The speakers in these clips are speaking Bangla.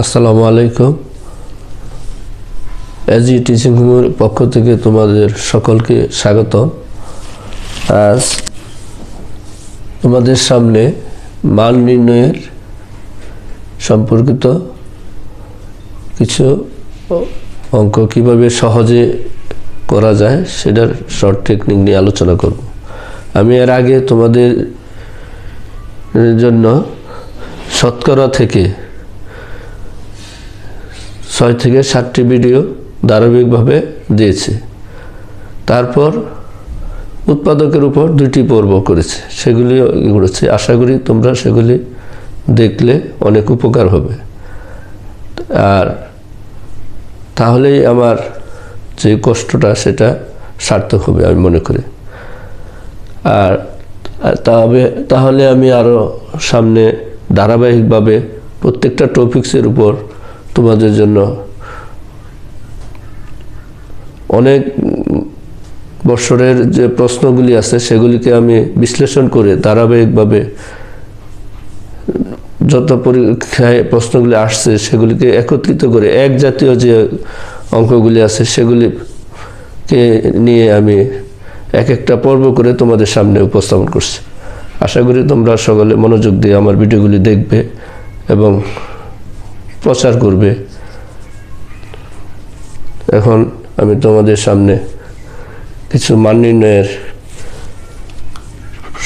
আসসালামু আলাইকুম। এজি টিচিং হোমের পক্ষ থেকে তোমাদের সকলকে স্বাগত। আজ তোমাদের সামনে মান নির্ণয়ের সম্পর্কিত কিছু অঙ্ক কিভাবে সহজে করা যায় সেটার শর্ট টেকনিক নিয়ে আলোচনা করব। আমি এর আগে তোমাদের জন্য শতকরা থেকে 6 থেকে 7টি ভিডিও ধারাবাহিকভাবে দিয়েছি। তারপর উৎপাদকের উপর 2টি পর্ব করেছি, সেগুলি করেছি। আশা করি তোমরা সেগুলি দেখলে অনেক উপকার হবে, আর তাহলেই আমার যে কষ্টটা সেটা সার্থক হবে আমি মনে করি। আর তাহলে আমি আরও সামনে ধারাবাহিকভাবে প্রত্যেকটা টপিক্সের উপর তোমাদের জন্য অনেক বছরের যে প্রশ্নগুলি আছে সেগুলিকে আমি বিশ্লেষণ করে ধারাবাহিকভাবে যত পরীক্ষায় প্রশ্নগুলি আসছে সেগুলিকে একত্রিত করে এক জাতীয় যে অঙ্কগুলি আছে সেগুলিকে নিয়ে আমি এক একটা পর্ব করে তোমাদের সামনে উপস্থাপন করছি। আশা করি তোমরা সকলে মনোযোগ দিয়ে আমার ভিডিওগুলি দেখবে এবং প্রচার করবে। এখন আমি তোমাদের সামনে কিছু মান নির্ণয়ের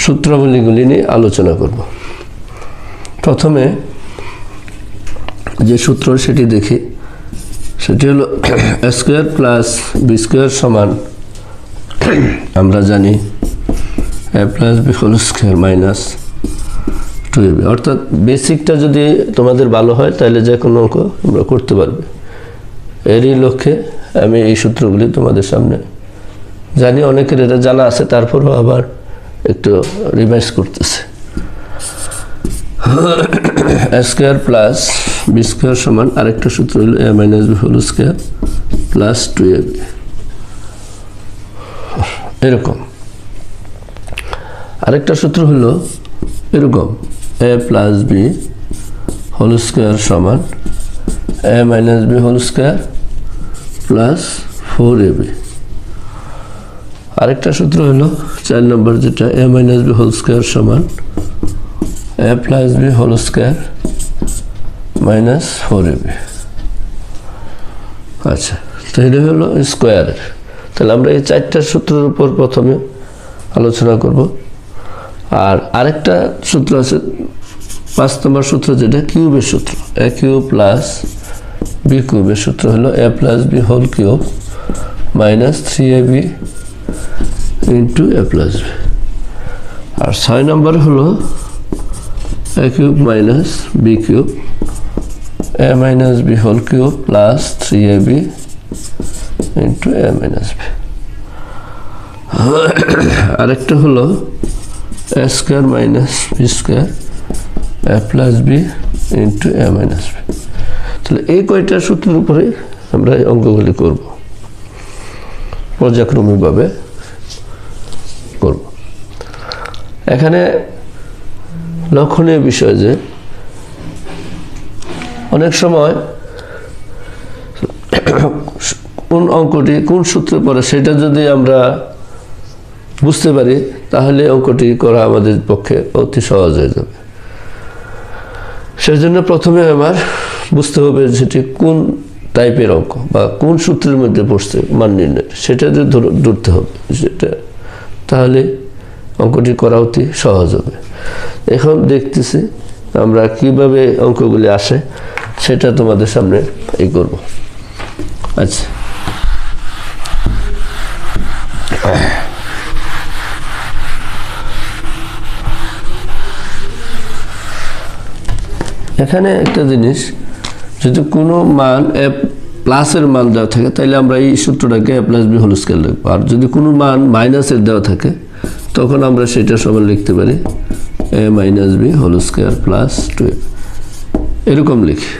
সূত্রাবলীগুলি নিয়ে আলোচনা করব। প্রথমে যে সূত্র সেটি দেখি, সেটি হলো a square plus B square সমান আমরা জানি a plus B whole square minus 2ab। অর্থাৎ বেসিকটা যদি তোমাদের ভালো হয় তাহলে যে কোনো অঙ্ক তোমরা করতে পারবে। এরই লক্ষ্যে আমি এই সূত্রগুলি তোমাদের সামনে, জানি অনেকের এটা জানা আছে, তারপরও আবার একটু রিভাইজ করতেছে। a square plus B square সমান আরেকটা সূত্র হলো a minus B whole square plus 2ab। এরকম আরেকটা সূত্র হলো এরকম a plus B whole square সমান a minus B whole square plus 4ab। আরেকটা সূত্র হলো 4 নম্বর, যেটা a minus B whole square সমান a plus B whole square minus 4ab। আচ্ছা, তো এটা হলো স্কোয়ারের। তাহলে আমরা এই 4টা সূত্রের উপর প্রথমে আলোচনা করব। আর আরেকটা সূত্র আছে 5 নম্বর সূত্র, যেটা কিউবের সূত্র। a কিউব প্লাস বি কিউবের সূত্র হলো a plus B whole cube minus 3ab into a plus b. আর 6 নম্বর হলো a cube minus b cube a minus B whole cube plus 3ab into a minus b. আরেকটা হলো a square minus b square a plus b into a minus b. তাহলে এই কয়টা সূত্রের উপরে আমরা এই অঙ্কগুলি করব, পর্যায়ক্রমিকভাবে করব। এখানে লক্ষণীয় বিষয় যে অনেক সময় কোন অঙ্কটি কোন সূত্রে পড়ে সেটা যদি আমরা বুঝতে পারি তাহলে অঙ্কটি করা আমাদের পক্ষে অতি সহজ হয়ে যাবে। সেজন্য প্রথমে আমার বুঝতে হবে যেটি কোন টাইপের অঙ্ক বা কোন সূত্রের মধ্যে পড়ছে মান নির্ণয়, সেটা যদি ধরতে হবে, সেটা তাহলে অঙ্কটি করা অতি সহজ হবে। এখন দেখতেছি আমরা কিভাবে অঙ্কগুলি আসে সেটা তোমাদের সামনে এই করব। আচ্ছা, এখানে একটা জিনিস, যদি কোনো মান এ প্লাসের মান দেওয়া থাকে তাহলে আমরা এই সূত্রটাকে a plus B whole square লিখব। আর যদি কোনো মান মাইনাসের দেওয়া থাকে তখন আমরা সেটা সমান লিখতে পারি a minus B whole square plus 2ab। এরকম লিখি।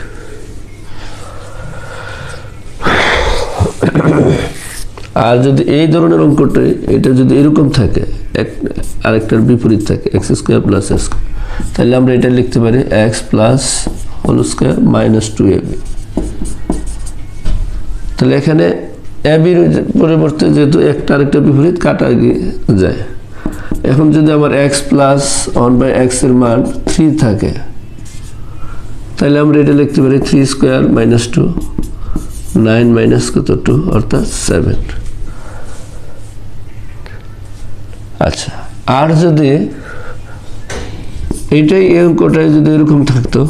আর যদি এই ধরনের অঙ্কটা এটা যদি এরকম থাকে, আরেকটার বিপরীত থাকে এক্স স্কয়ার প্লাস এক্স, তাহলে আমরা এটা লিখতে পারি X plus whole square minus 2ab। তাহলে এখানে এবির পরিবর্তে যেহেতু একটা আরেকটা বিপরীত কাটা গিয়ে যায়, এখন যদি আমার x প্লাস 1/x এর মান 3 থাকে, তাহলে আমরা এটা লিখতে পারি 3 স্কোয়ার মাইনাস 2, 9 মাইনাস কত 2 অর্থাৎ 7। আচ্ছা, আর যদি এইটাই এই অঙ্কটাই যদি এরকম থাকতো,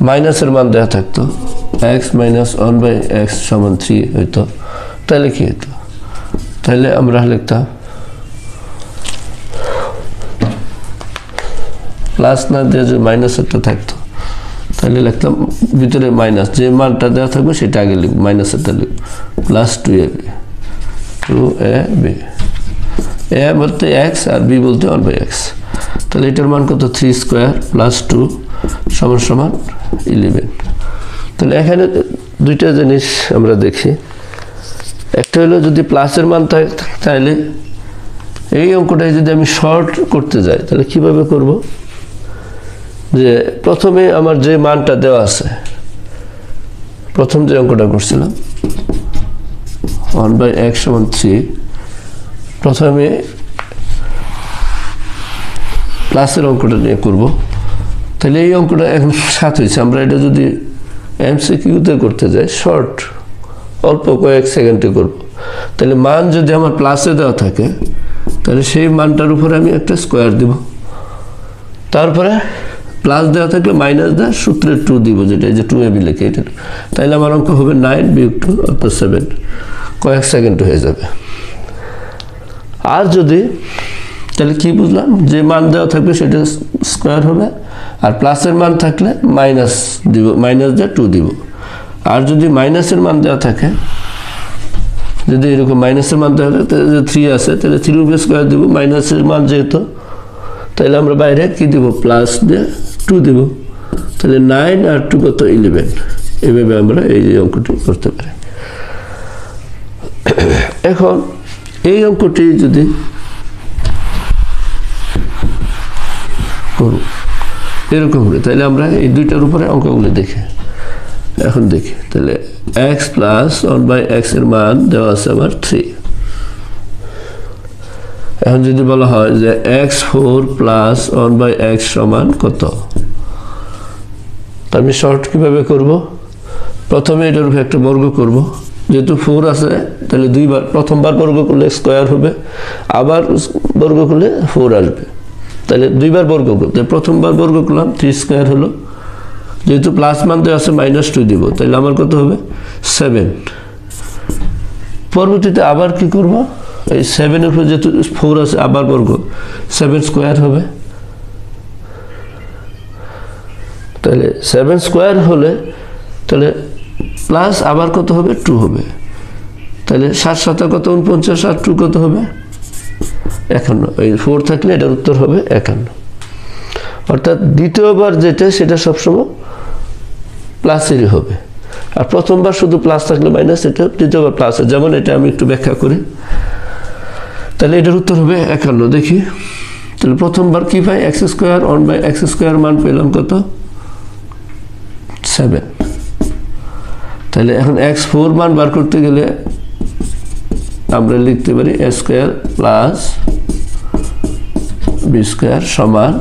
মাইনাসের মান দেওয়া থাকতো, x মাইনাস 1/x সমান 3 হইতো, তাহলে কি হতো? তাহলে আমরা লিখতাম প্লাস না দিয়ে যে মাইনাসেরটা থাকতো, তাহলে লিখতাম ভিতরে মাইনাস, যে মানটা দেওয়া থাকবে সেটা আগে লিখব, মাইনাসেরটা লিখব, প্লাস 2ab, 2ab, a বলতে x আর b বলতে 1/x। তাহলে এটার মান কত? 3 স্কোয়ার প্লাস 2 সমান সমান 11। তাহলে এখানে দুইটা জিনিস আমরা দেখি, একটা হলো যদি প্লাসের মান থাকে, তাহলে এই অঙ্কটাই যদি আমি শর্ট করতে যাই তাহলে কিভাবে করব? যে প্রথমে আমার যে মানটা দেওয়া আছে, প্রথম যে অঙ্কটা করছিলাম 1/x সমান 3, প্রথমে প্লাসের অঙ্কটা নিয়ে করব। তাহলে এই অঙ্কটা এখন 7 হয়েছে, আমরা এটা যদি এমসিকিউতে করতে যাই শর্ট অল্প কয়েক সেকেন্ডে করব। তাহলে মান যদি আমার প্লাসে দেওয়া থাকে, তাহলে সেই মানটার উপরে আমি একটা স্কোয়ার দিব, তারপরে প্লাস দেওয়া থাকলে মাইনাস দেওয়া সূত্রে 2 দিব, যেটা এই যে 2ab লিখে এটা। তাহলে আমার অঙ্ক হবে 9 বিয়োগ 2 অর্থাৎ 7, কয়েক সেকেন্ড হয়ে যাবে। আর যদি, তাহলে কি বুঝলাম? যে মান দেওয়া থাকবে সেটা স্কোয়ার হবে, আর প্লাসের মান থাকলে মাইনাস দিব, মাইনাস দিয়ে 2 দিব। আর যদি মাইনাসের মান দেওয়া থাকে, যদি এরকম মাইনাসের মান দেওয়া থাকে, তাহলে 3 আছে, তাহলে 3 উপরে স্কোয়ার দিব, মাইনাসের মান যেহেতু, তাহলে আমরা বাইরে কি দিব? প্লাস দিয়ে 2 দিব। তাহলে 9 আর 2 কত? 11। এইভাবে আমরা এই অঙ্কটি করতে পারি। এখন এই অঙ্কটি যদি করব এরকম হবে, তাহলে আমরা এই দুইটার উপরে অঙ্কগুলো দেখি। এখন দেখি, তাহলে x প্লাস 1/x এর মান দেওয়া আছে আমার 3। এখন যদি বলা হয় যে x4 প্লাস 1/x সমান কত, আমি শর্ট কিভাবে করব? প্রথমে এটার উপরে একটা বর্গ করব, যেহেতু 4 আছে তাহলে দুইবার, প্রথমবার বর্গ করলে স্কোয়ার হবে, আবার বর্গ করলে 4 আসবে, তাহলে দুইবার বর্গ করতে, প্রথমবার বর্গ করলাম 3 স্কোয়ার হলো, যেহেতু প্লাস মান দেওয়া আছে মাইনাস 2 দিব, তাহলে আমার কত হবে? 7। পরবর্তীতে আবার কি করব? এই 7 এর উপরে যেহেতু 4 আছে আবার বর্গ, 7 স্কোয়ার হবে, তাহলে 7 স্কোয়ার হলে তাহলে প্লাস আবার কত হবে? 2 হবে। তাহলে 7 7 কত? 49, আর 2 কত হবে? 51। এই 4 থাকলে এটার উত্তর হবে 51। অর্থাৎ দ্বিতীয়বার যেটা সেটা সবসময় প্লাসেরই হবে, আর প্রথমবার শুধু প্লাস থাকলে মাইনাস, এটা দ্বিতীয়বার প্লাস। যেমন এটা আমি একটু ব্যাখ্যা করি, তাহলে এটার উত্তর হবে 51। দেখি, তাহলে প্রথমবার কি পাই? x স্কোয়ার 1/x স্কোয়ার মান পেলাম কত? 7। তাহলে এখন x4 মান বার করতে গেলে আমরা লিখতে পারি a square plus b square সমান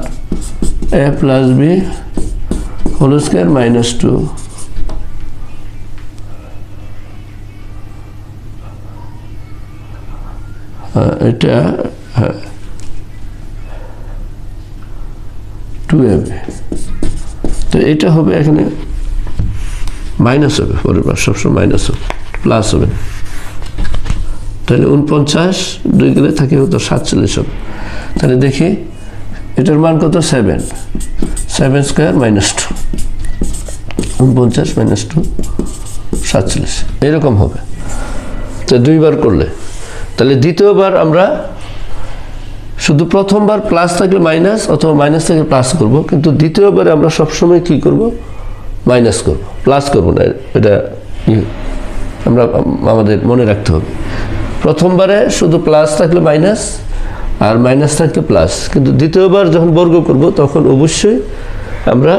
a plus b whole square minus 2। এটা 2ab। তো এটা হবে, এখানে মাইনাস হবে, পরের বার সবসময় মাইনাস হবে, প্লাস হবে। তাহলে 49 2 গেলে থাকে হতো 47 হবে। তাহলে দেখি এটার মান কত? 7 স্কোয়ার মাইনাস 2, 49 মাইনাস 2 47, এরকম হবে। তো দুইবার করলে, তাহলে দ্বিতীয়বার আমরা শুধু প্রথমবার প্লাস থাকলে মাইনাস অথবা মাইনাস থেকে প্লাস করব, কিন্তু দ্বিতীয়বারে আমরা সবসময় কি করব? মাইনাস করব, প্লাস করব না। এটা আমরা আমাদের মনে রাখতে হবে। প্রথমবারে শুধু প্লাস থাকলে মাইনাস আর মাইনাস থাকলে প্লাস, কিন্তু দ্বিতীয়বার যখন বর্গ করব তখন অবশ্যই আমরা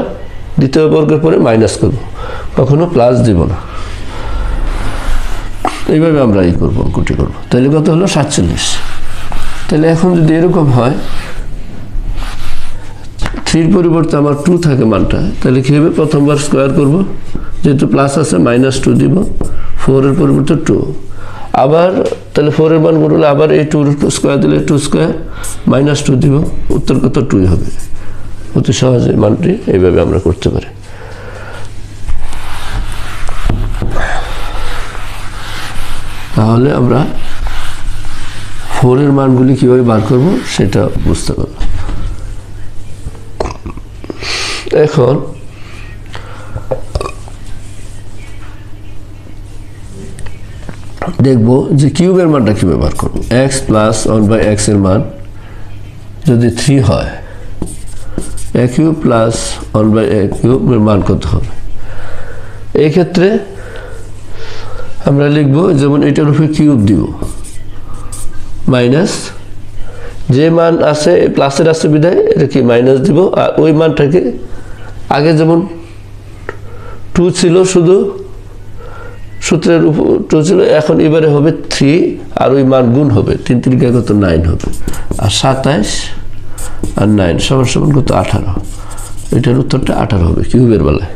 দ্বিতীয় বর্গের পরে মাইনাস করব, কখনো প্লাস দিব না। এইভাবে আমরা এই করবো, অঙ্কটি করবো। তাহলে কত হলো 47। তাহলে এখন যদি এরকম হয় 3 পরিবর্তে আমার 2 থাকে মানটা, তাহলে কী হবে, প্রথমবার স্কোয়ার করব, যেহেতু প্লাস আছে -2 দিব, 4 এর পরিবর্তে 2, আবার তাহলে 4 এর মান করলে আবার এই 2 স্কোয়ার দিলে 2 স্কোয়ার -2 দিব, উত্তর কত 2 হবে। অতি সহজে মানটি এইভাবে আমরা করতে পারি। তাহলে আমরা 4 এর মানগুলি কীভাবে বার করব সেটা বুঝতে পারব। এখন দেখব যে কিউবের মানটা কীভাবে বার করব। x + 1/x এর মান যদি 3 হয়, a কিউব + 1/a কিউবের মান কত হবে? এই ক্ষেত্রে আমরা লিখব, যেমন এটার উপরে কিউব দিব, মাইনাস যে মান আছে প্লাসের আছে বিধায় এটা কি মাইনাস দিব, আর ওই মানটাকে আগে যেমন 2 ছিল, শুধু সূত্রের উপর 2 ছিল, এখন এবারে হবে 3 আর ওই মান গুণ হবে, 3 × 3 কত 9 হবে, আর 27 আর 9 = কত 18। এটার উত্তরটা 18 হবে কিউবের বেলায়।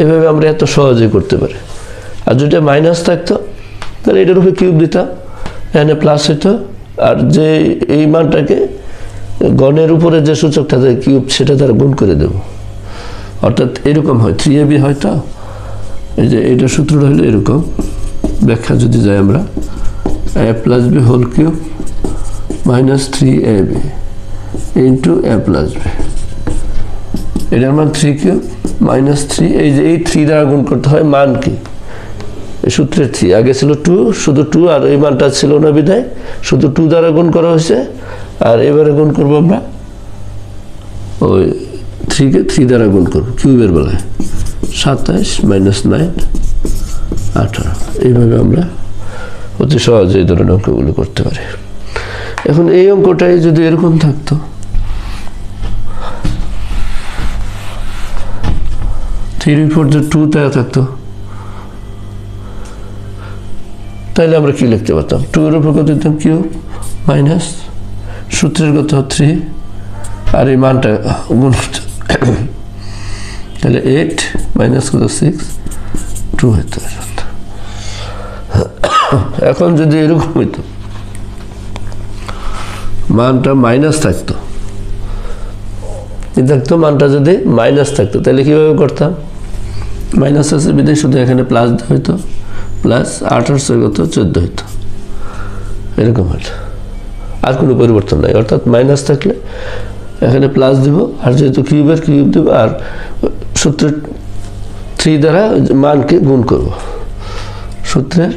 এভাবে আমরা এত সহজেই করতে পারি। আর যদি মাইনাস থাকতো তাহলে এটার উপরে কিউব দিতাম, এখানে প্লাস হইতো, আর যে এই মানটাকে গণের উপরে যে সূচকটা থাকে কিউব, সেটা তারা গুণ করে দেব। অর্থাৎ এরকম হয় 3ab হয়তো, এই যে এইটার সূত্রটা হলো এরকম, ব্যাখ্যা যদি যাই আমরা, a + b whole cube -3ab into a + b, এটার মান 3 কিউব -3, এই যে এই 3 দ্বারা গুণ করতে হয় মান কি, এই সূত্রের 3, আগে ছিল 2, শুধু 2, আর এই মানটা ছিল না বিধায় শুধু 2 দ্বারা গুণ করা হয়েছে, আর এবারে গুণ করবো আমরা ওই 3 কে 3 দ্বারা গুণ করবো কিউবের বেলায়, 27 - 9 18। এইভাবে আমরা অতি সহজে এই ধরনের অঙ্কগুলো করতে পারি। এখন এই অঙ্কটাই যদি এরকম থাকতো, 3/4 দেওয়া থাকতো, তাহলে আমরা কি লিখতে পারতাম, 2 এর উপর কত দিতাম কিউব মাইনাস সূত্রের কত 3, আর এই মানটা গুণ, তাহলে 8 মাইনাস কত 6 2 হইতো। এখন যদি এরকম হইতো, মানটা মাইনাস থাকতো, থাকতো মানটা যদি মাইনাস থাকতো, তাহলে কিভাবে করতাম, মাইনাস আছে বিধায় শুধু এখানে প্লাস হইতো, প্লাস 18 কত 14 হইতো, এরকম হইতো, আর কোনো পরিবর্তন নাই। অর্থাৎ মাইনাস থাকলে এখানে প্লাস দিব, আর যেহেতু কিউবের কিউব দিব, আর সূত্রের 3 দ্বারা মানকে গুণ করব, সূত্রের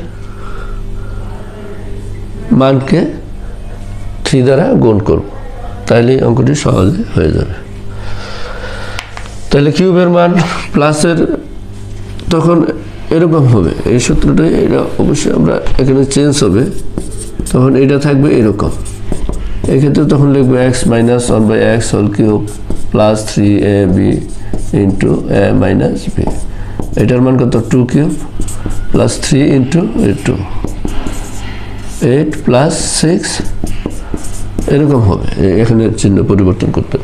মানকে 3 দ্বারা গুণ করব, তাহলে অঙ্কটি সহজে হয়ে যাবে। তাহলে কিউবের মান প্লাসের তখন এরকম হবে, এই সূত্রটা এটা অবশ্যই আমরা এখানে চেঞ্জ হবে, তখন এটা থাকবে এরকম। এক্ষেত্রে তখন লিখবো x - 1/x whole cube + 3ab into a - b, এটার মান কত 2 কিউব + 3 ইন্টু 2, 8 + 6 এরকম হবে। এখানে চিহ্ন পরিবর্তন করতে,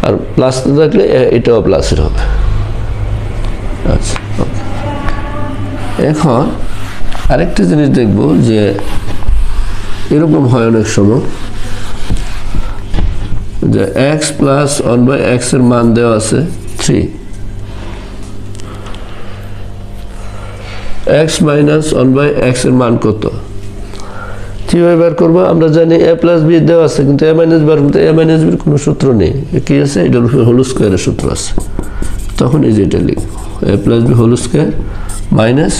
আর প্লাস থাকলে এটাও প্লাসের হবে। আচ্ছা, এখন আরেকটা জিনিস দেখব, যে এরকম হয় অনেক সময় যে x + 1/x এর মান দেওয়া আছে 3, x - 1/x এর মান কত, কিভাবে বের করবো? আমরা জানি a + b দেওয়া আছে, কিন্তু a - b এর কোনো সূত্র নেই, কি আছে, এটার উপরে হোল স্কোয়ারের সূত্র আছে। তখন এই যে এটা লিখবো, a + b whole square minus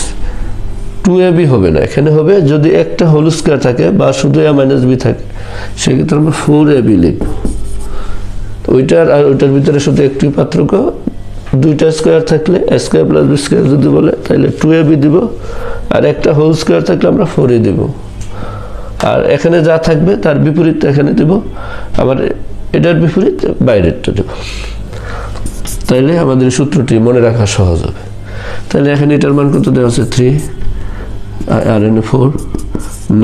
2ab হবে না, এখানে হবে যদি একটা হোল স্কোয়ার থাকে বা শুধু a - b থাকে, সেক্ষেত্রে আমরা 4ab লিখবো। ওইটার আর ওইটার ভিতরে শুধু একটি পার্থক্য, দুইটা স্কোয়ার থাকলে a স্কোয়ার + b স্কোয়ার যদি বলে তাহলে 2ab দিব, আর একটা হোল স্কোয়ার থাকলে আমরা 4a দিব, আর এখানে যা থাকবে তার বিপরীত এখানে দেব, আবার এটার বিপরীত বাইরেরটা দেব। তাইলে আমাদের সূত্রটি মনে রাখা সহজ হবে। তাহলে এখানে এটার মান কত দেওয়া আছে 3 আর এখানে 4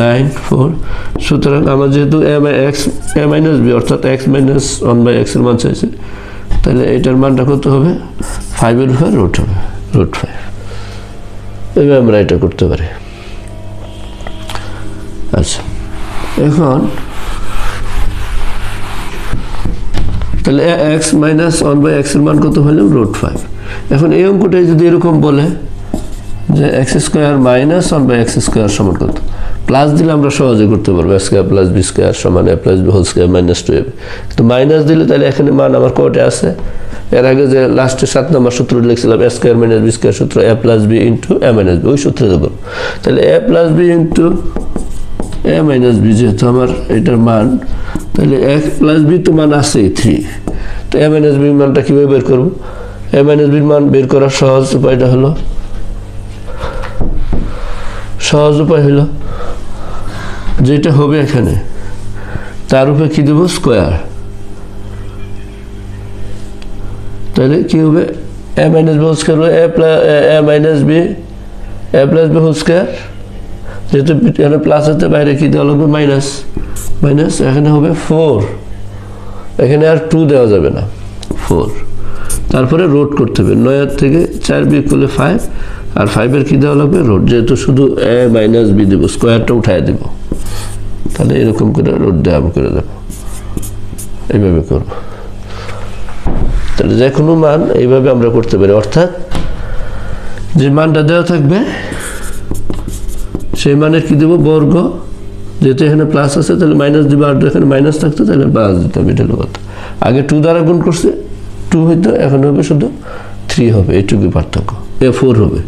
9 4। সুতরাং আমার যেহেতু a মাইনাস বি অর্থাৎ x মাইনাস 1/x এর মান চাইছে, তাহলে এটার মানটা কত হবে 5 এর উপর রুট হবে √5। এভাবে আমরা এটা করতে পারি। আচ্ছা, এখন তাহলে x মাইনাস 1/x এর মান কত হলো √5। এখন এই অঙ্কটাই যদি এরকম বলে যে x square minus 1/x square সমান কত, প্লাস দিলে আমরা সহজে করতে পারবো, a square plus b square সমান a plus b whole square minus 2ab। কিন্তু মাইনাস দিলে তাহলে এখানে মান আমার কয়টা আছে, এর আগে যে লাস্টে 7 নম্বর সূত্র লিখছিলাম a square minus b square সূত্র a plus b into a minus b, ওই সূত্রে দেব। তাহলে a plus b into a minus b যেহেতু আমার এটার মান, তাহলে a প্লাস b তো মান আছে 3, তো a মাইনাস b মানটা কিভাবে বের করব? a মাইনাস b মান বের করার সহজ উপায়টা হলো, যেটা হবে এখানে তার উপরে কি দেব স্কয়ার, তাহলে কি হবে a minus b whole square a minus b a plus b whole square, যেহেতু এখানে প্লাস আছে বাইরে কি দেওয়া লাগবে মাইনাস, এখানে হবে 4, এখানে আর 2 দেওয়া যাবে না 4, তারপরে রোড করতে হবে 9 থেকে 4 বিয়োগ করলে 5, আর 5 এর কি দেওয়া লাগবে রোড, যেহেতু শুধু a মাইনাস b দেব, স্কয়ারটা উঠায় দেব, তাহলে এরকম করে রোড দেওয়া করে দেব, এইভাবে করব। তাহলে যে কোনো মান এইভাবে আমরা করতে পারি, অর্থাৎ যে মানটা দেওয়া থাকবে সেই মানের কি দেব বর্গ, যেহেতু এখানে প্লাস আছে তাহলে মাইনাস দিব, আর এখানে মাইনাস থাকতো তাহলে প্লাস দিতে হবে, এটা হলো কথা। আগে 2 দ্বারা গুণ করছে 2 হইতো, এখন হবে শুধু 3 হবে, এইটুকুই পার্থক্য, 4 হবে,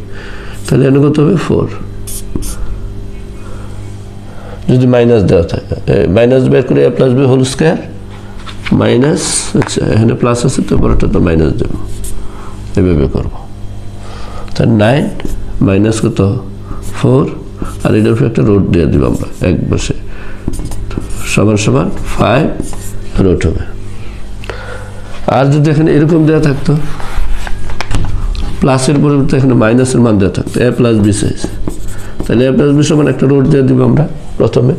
তাহলে এখানে কত হবে 4, যদি মাইনাস দেওয়া থাকে মাইনাস বের করে a plus b whole square minus, আচ্ছা এখানে প্লাস আছে তো পরেরটা তো মাইনাস দেব, এভাবে করব। তাহলে 9 মাইনাস কত 4, আর এটার উপরে একটা রোড দিয়ে দিব আমরা এক বসে, সমান সমান 5 রোড হবে। আর যদি এখানে এরকম দেওয়া থাকতো প্লাসের পরিবর্তে এখানে মাইনাসের মান দেওয়া থাকতো a প্লাস b চাইছে, তাহলে a প্লাস b সমান একটা রোড দিয়ে দিব আমরা প্রথমে,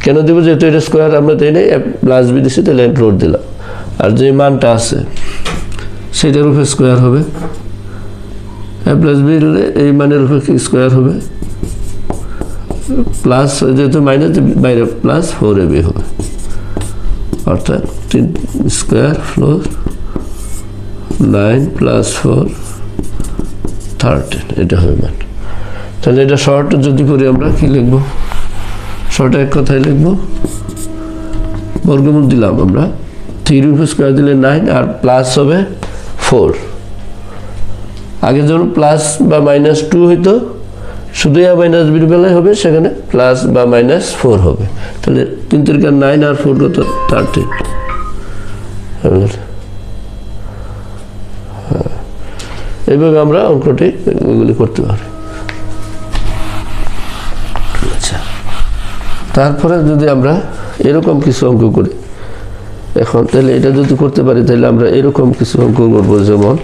কেন দিব যেহেতু এটা স্কয়ার আমরা দেই নাই, a প্লাস b দিছি তাহলে রোড দিলাম, আর যে মানটা আছে সেটার উপরে স্কয়ার হবে, a প্লাস b হলে এই মানের উপরে কি স্কয়ার হবে, প্লাস যেহেতু মাইনাস বাইরে প্লাস 4ab হবে, অর্থাৎ 3 স্কয়ার প্লাস 9 প্লাস 4 13, এটা হবে মান। তাহলে এটা শর্ট যদি করি আমরা কি লিখব, শর্ট এক কথায় লিখব, বর্গমূল দিলাম আমরা 3 উপরে স্কয়ার দিলে 9, আর প্লাস হবে 4, আগে যখন প্লাস বা মাইনাস 2 হইতো শুধু a মাইনাস b বেলায় হবে, সেখানে প্লাস বা মাইনাস 4 হবে, তাহলে 3 3 9 আর 4 কত 13। এইভাবে আমরা অঙ্কটি এগুলি করতে পারি। আচ্ছা, তারপরে যদি আমরা এরকম কিছু অঙ্ক করি এখন, তাহলে এটা যদি করতে পারি তাহলে আমরা এরকম কিছু অঙ্ক করবো, যেমন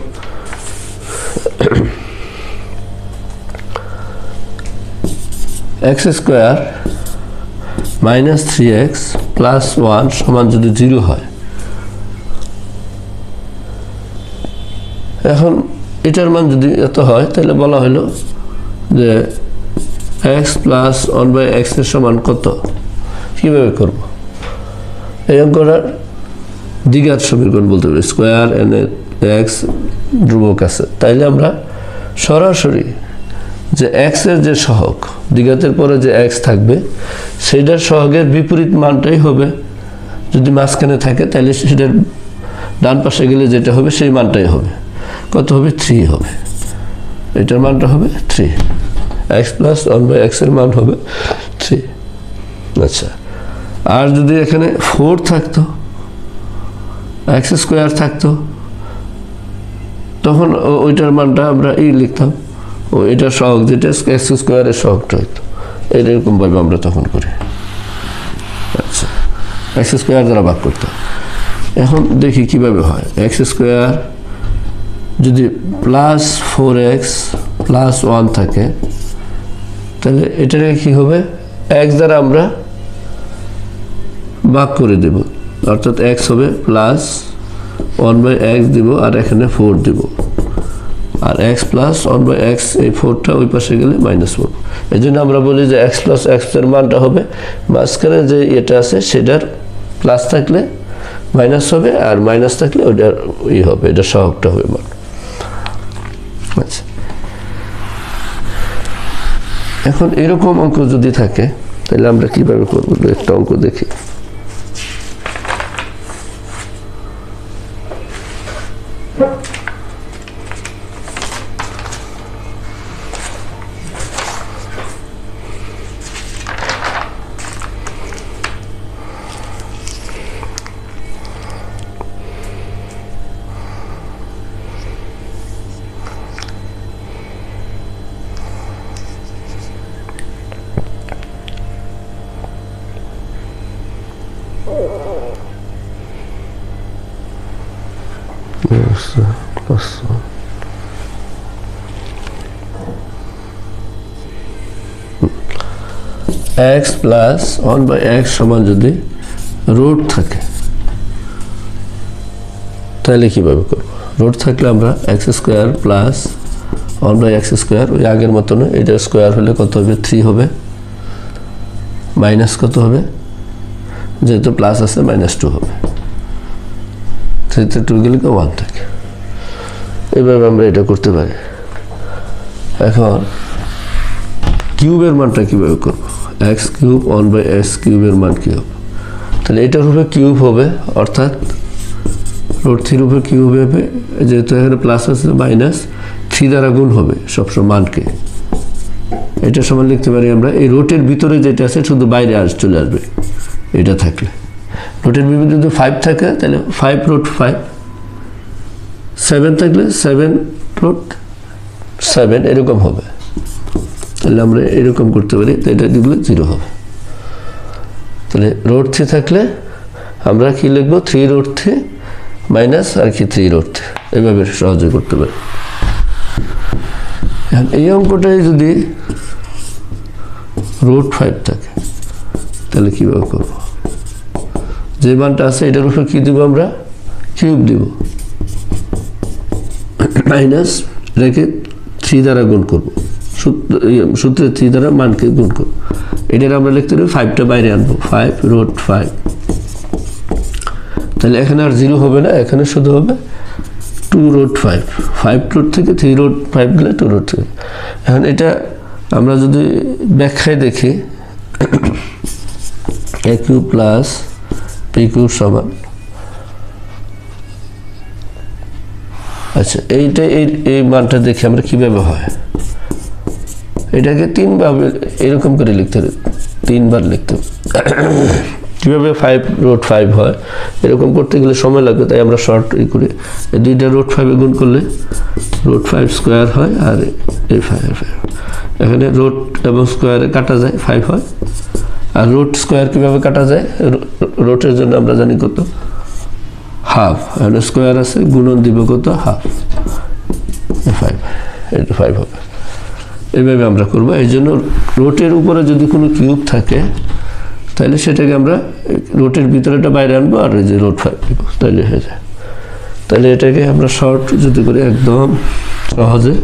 x square minus 3x plus 1 সমান যদি 0 হয়, এখন এটার মান যদি এত হয় তাহলে বলা হলো যে x প্লাস 1/x এর সমান কত, কিভাবে করব? এই অঙ্কটার দ্বিঘাত সমীকরণ বলতে পারি, স্কয়ার এনে x ধ্রুবক আছে, তাইলে আমরা সরাসরি যে x এর যে সহগ, দ্বিঘাতের পরে যে x থাকবে সেটার সহগের বিপরীত মানটাই হবে, যদি মাঝখানে থাকে তাহলে সেটার ডান পাশে গেলে যেটা হবে সেই মানটাই হবে, কত হবে 3 হবে, এটার মানটা হবে 3, x প্লাস 1/x এর মান হবে 3। আচ্ছা, আর যদি এখানে 4 থাকতো, x স্কয়ার থাকতো, তখন ওইটার মানটা আমরা লিখতাম, ও এটার সহগ যেটা x স্কয়ারের সহগটা হইতো, এরকম ভাবে আমরা তখন করি। আচ্ছা, x স্কয়ার দ্বারা ভাগ করতাম। এখন দেখি কিভাবে হয়, x স্কয়ার যদি প্লাস 4x প্লাস 1 থাকে তাহলে এটাকে কি হবে x দ্বারা আমরা ভাগ করে দেব, অর্থাৎ x হবে প্লাস 1/x দিব আর এখানে 4 দিব, আর x প্লাস 1/x এই 4টা ওই পাশে গেলে -4। এই জন্য আমরা বলি যে x প্লাস x এর মানটা হবে মাঝখানে যে এটা আছে সেটার প্লাস থাকলে মাইনাস হবে আর মাইনাস থাকলে ওটার হবে, এটা সহগটা হবে মান। আচ্ছা, এখন এরকম অঙ্ক যদি থাকে তাহলে আমরা কিভাবে করব? একটা অঙ্ক দেখি। x প্লাস 1/x সমান যদি রুট থাকে তাহলে কিভাবে করব? রুট থাকলে আমরা x² প্লাস 1/x², ওই আগের মতন এটা স্কোয়ার হলে কত হবে? 3 হবে, মাইনাস কত হবে? যেহেতু প্লাস আছে -2 হবে, 3 তে 2 গেলে 1 থাকে। এইভাবে আমরা এটা করতে পারি। এখন কিউবের মানটা কিভাবে করব? x³ 1/x³ এর মান কি হবে? তাহলে এটার উপরে কিউব হবে, অর্থাৎ √3 উপরে কিউব হবে, যেহেতু এখানে প্লাস আছে -3 দ্বারা গুণ হবে সবসময় মানকে। এটা সমান লিখতে পারি আমরা এই রুটের ভিতরে যেটা আছে শুধু বাইরে চলে আসবে এটা থাকলে। রুটের ভিতরে যদি 5 থাকে তাহলে 5√5, 7 থাকলে 7√7 এরকম হবে। তাহলে আমরা এরকম করতে পারি, এটা দিলে 0 হবে। তাহলে √3 থাকলে আমরা কি লিখবো? 3√3 মাইনাস আর কি 3√3, এইভাবে সহজে করতে পারি। এই অঙ্কটাই যদি √5 থাকে তাহলে কীভাবে করব? যে মানটা আছে এটার উপর কী দিব? আমরা কিউব দিব, মাইনাস রেখে 3 দ্বারা গুণ করবো, সূত্রে 3 দ্বারা মানকে গুণ করবো। এটার আমরা লিখতে পারি 5টা বাইরে আনবো, 5√5। তাহলে এখানে আর 0 হবে না, এখানে শুধু হবে 2√5, 5 থেকে 3√5 গেলে 2√3। এখন এটা আমরা যদি ব্যাখ্যায় দেখি a³ প্লাস p³ সমান, আচ্ছা এইটা এই মানটা দেখি আমরা কিভাবে হয়। এটাকে 3 ভাবে এরকম করে লিখতে হবে, 3 বার লিখতে হবে। কীভাবে 5√5 হয় এরকম করতে গেলে সময় লাগবে, তাই আমরা শর্ট করে দুইটা √5 গুণ করলে √5² হয়, আর এই 5 এখানে রুট এবং স্কোয়ারে কাটা যায় 5 হয়। আর √² কীভাবে কাটা যায়? রুটের জন্য আমরা জানি কত? হাফ। এখানে স্কোয়ার আছে, গুণন দিব কত? হাফ। 5, এটা 5 হবে। এইভাবে আমরা করবো। এই জন্য রুটের উপরে যদি কোনো কিউব থাকে তাহলে সেটাকে আমরা রুটের ভিতরেটা বাইরে আনবো আর এই যে √5 দিব, তাহলে হয়ে যায়। তাহলে এটাকে আমরা শর্ট যদি করি একদম সহজে,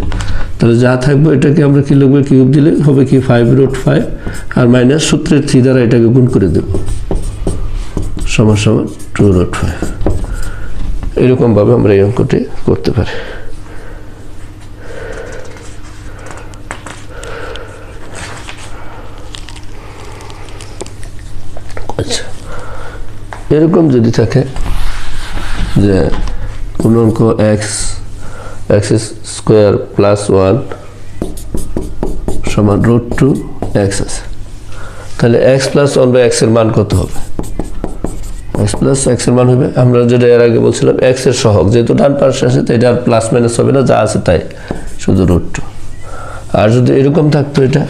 তাহলে যা থাকবে এটাকে আমরা কি লিখবো? কিউব দিলে হবে কি 5√5 আর মাইনাস সূত্রের 3 দ্বারা এটাকে গুণ করে দেব, সমান সমান 2√5। এরকমভাবে আমরা এই অঙ্কটি করতে পারি। আচ্ছা, এরকম যদি থাকে যে কোন অঙ্ক x² প্লাস 1 সমান √2x আছে, তাহলে x প্লাস 1/x এর মান কত হবে? x প্লাস x এর মান হবে, আমরা যেটা এর আগে বলছিলাম, x এর সহগ, যেহেতু ডান পাশে আছে তাই এটা আর প্লাস মাইনাস হবে না, যা আছে তাই, শুধু √2। আর যদি এরকম থাকতো এটা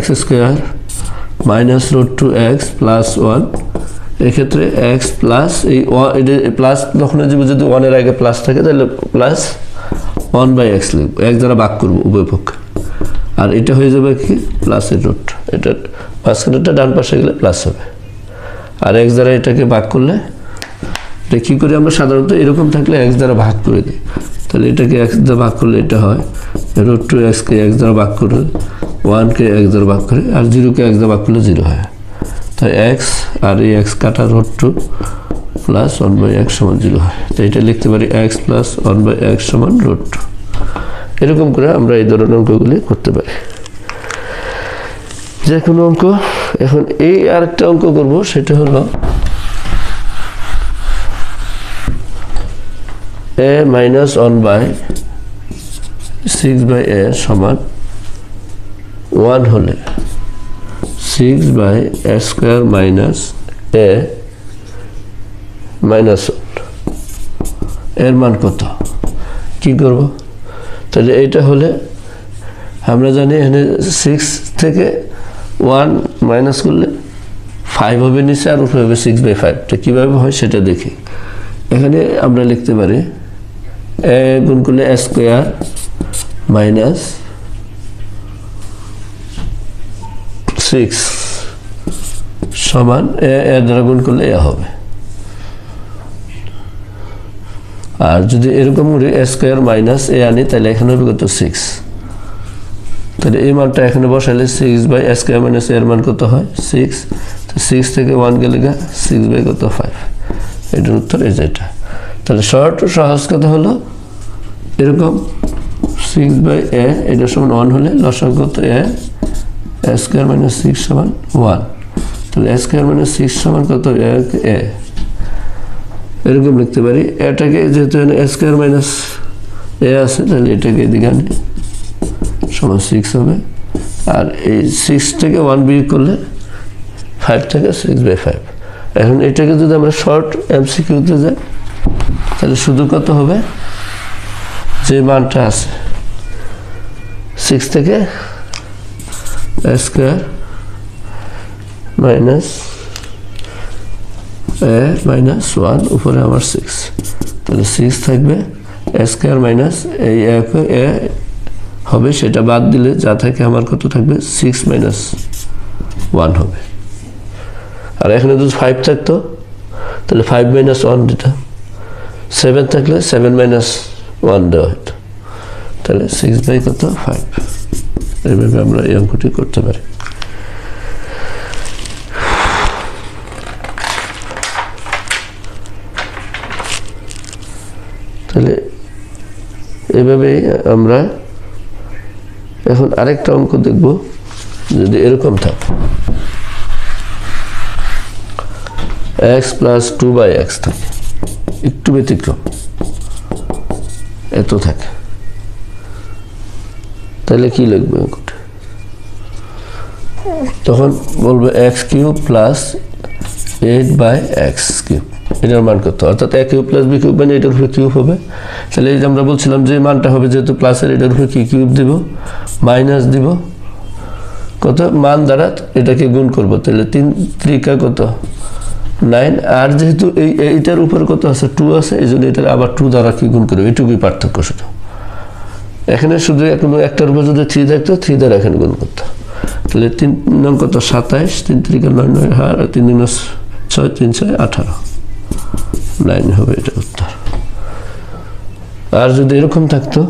x² মাইনাস √2x প্লাস 1, এক্ষেত্রে এক্স প্লাস এই প্লাস যখন যদি 1 এর আগে প্লাস থাকে তাহলে প্লাস 1/x লিখব, এক দ্বারা ভাগ করব উভয় পক্ষে, আর এটা হয়ে যাবে কি প্লাসের রুট, এটা মাঝখানেটা ডান পাশে গেলে প্লাস হবে, আর এক্স দ্বারা এটাকে ভাগ করলে এটা কী করি আমরা সাধারণত এরকম থাকলে এক্স দ্বারা ভাগ করে দিই, তাহলে এটাকে এক্স দ্বারা ভাগ করলে এটা হয় √2x-কে এক্স দ্বারা ভাগ করলে 1-কে এক্স দ্বারা ভাগ করে, আর 0-কে এক্স দ্বারা ভাগ করলে 0 হয়, তাই এক্স আর এই এক্স কাটা √2 প্লাস 1/x সমান 0 হয়, তো এটা লিখতে পারি এক্স প্লাস 1/x সমান √2। এরকম করে আমরা এই ধরনের অঙ্কগুলি করতে পারি, যে কোনো অঙ্ক। এখন এই আরেকটা অঙ্ক করব, সেটা হলো a minus 1/6/a সমান 1 হলে 6/a square minus a minus 1 এর মান কত, কি করব? তাহলে এইটা হলে আমরা জানি এখানে 6 থেকে 1 মাইনাস করলে 5 হবে নিচে, আর উপরে হবে 6/5, তো কীভাবে হয় সেটা দেখি। এখানে আমরা লিখতে পারি a গুণ করলে a স্কোয়ার মাইনাস 6 সমান a দ্বারা গুণ করলে a হবে, আর যদি এরকম করে a স্কোয়ার মাইনাস a আনি তাহলে এখানে হবে কত 6, তাহলে এই মানটা এখানে বসালে 6/a স্কোয়ার মাইনাস a এর মান কত হয় 6, তো 6 থেকে 1 গেলে 6/5, এটার উত্তর এই যেটা। তাহলে শর্ট সহজ কথা হলো এরকম 6/a এটা সমান 1 হলে লসাগু কত a স্কোয়ার মাইনাস 6 সমান 1, তাহলে a স্কোয়ার মাইনাস 6 সমান কত a, এরকম লিখতে পারি। এটাকে যেহেতু a স্কোয়ার মাইনাস a আছে তাহলে এটাকে এদিকে আনি সমান 6 হবে, আর এই 6 থেকে 1 বিয়োগ করলে 5 থেকে 6/5। এখন এটাকে যদি আমরা শর্ট এমসিকিউতে যাই তাহলে শুধু কত হবে, যে মানটা আছে 6 থেকে a square minus a minus 1 উপরে আমার 6, তাহলে 6 থাকবে a স্কোয়ার মাইনাস এই a হবে, সেটা বাদ দিলে যা থাকে আমার কত থাকবে 6 মাইনাস 1 হবে, আর এখানে যদি 5 থাকতো তাহলে 5 মাইনাস 1 দিতাম, 7 থাকলে 7 মাইনাস 1 দেওয়া হতো, তাহলে 6/5। এইভাবে আমরা এই অঙ্কটি করতে পারি। তাহলে এইভাবেই আমরা এখন আরেকটা অঙ্ক দেখব, যদি এরকম থাকে x প্লাস 2/x থাকে, একটু ব্যতিক্রম এত থাকে, তাহলে কি লিখবো অঙ্কটা? তখন বলবো x³ প্লাস 8/x কিউব, এটার মান কত, অর্থাৎ a³ প্লাস b³ মানে এটার উপরে কিউব হবে, তাহলে এই যে আমরা বলছিলাম যে মানটা হবে যেহেতু প্লাসের এটার উপরে কি কিউব দিব, মাইনাস দিব কত মান দ্বারা এটাকে গুণ করব, তাহলে 3 × কত 9, আর যেহেতু এইটার উপর কত আছে 2 আছে, এই জন্য এটার আবার 2 দ্বারা কি গুণ করবে, এটুকুই পার্থক্য শুধু। এখানে শুধু কোনো একটার উপর যদি 3 থাকতো 3 দ্বারা এখানে গুণ করতো, তাহলে 3 9 কত 27, 3 × 9 9, আর 3 × 6 3 6 18, 9 হবে এটা উত্তর। আর যদি এরকম থাকতো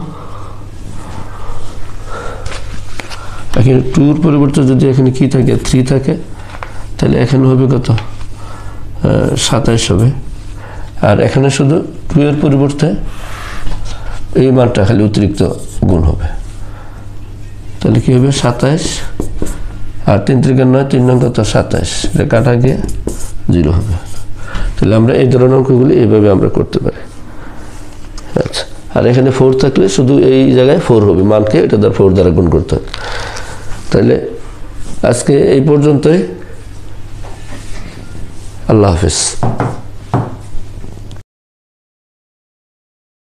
এখানে 2-র পরিবর্তে যদি এখানে কি থাকে 3 থাকে, তাহলে এখানে হবে কত 27 হবে, আর এখানে শুধু 2 এর পরিবর্তে এই মানটা খালি অতিরিক্ত গুণ হবে, তাহলে কি হবে 27, আর 3 × 9 3 9 কত 27, এটা কাটা গিয়ে 0 হবে। তাহলে আমরা এই ধরনের অঙ্কগুলি এইভাবে আমরা করতে পারি। আচ্ছা, আর এখানে 4 থাকলে শুধু এই জায়গায় 4 হবে, মানকে এটা দ্বারা 4 দ্বারা গুণ করতে হবে। তাহলে আজকে এই পর্যন্তই, আল্লাহ হাফেজ।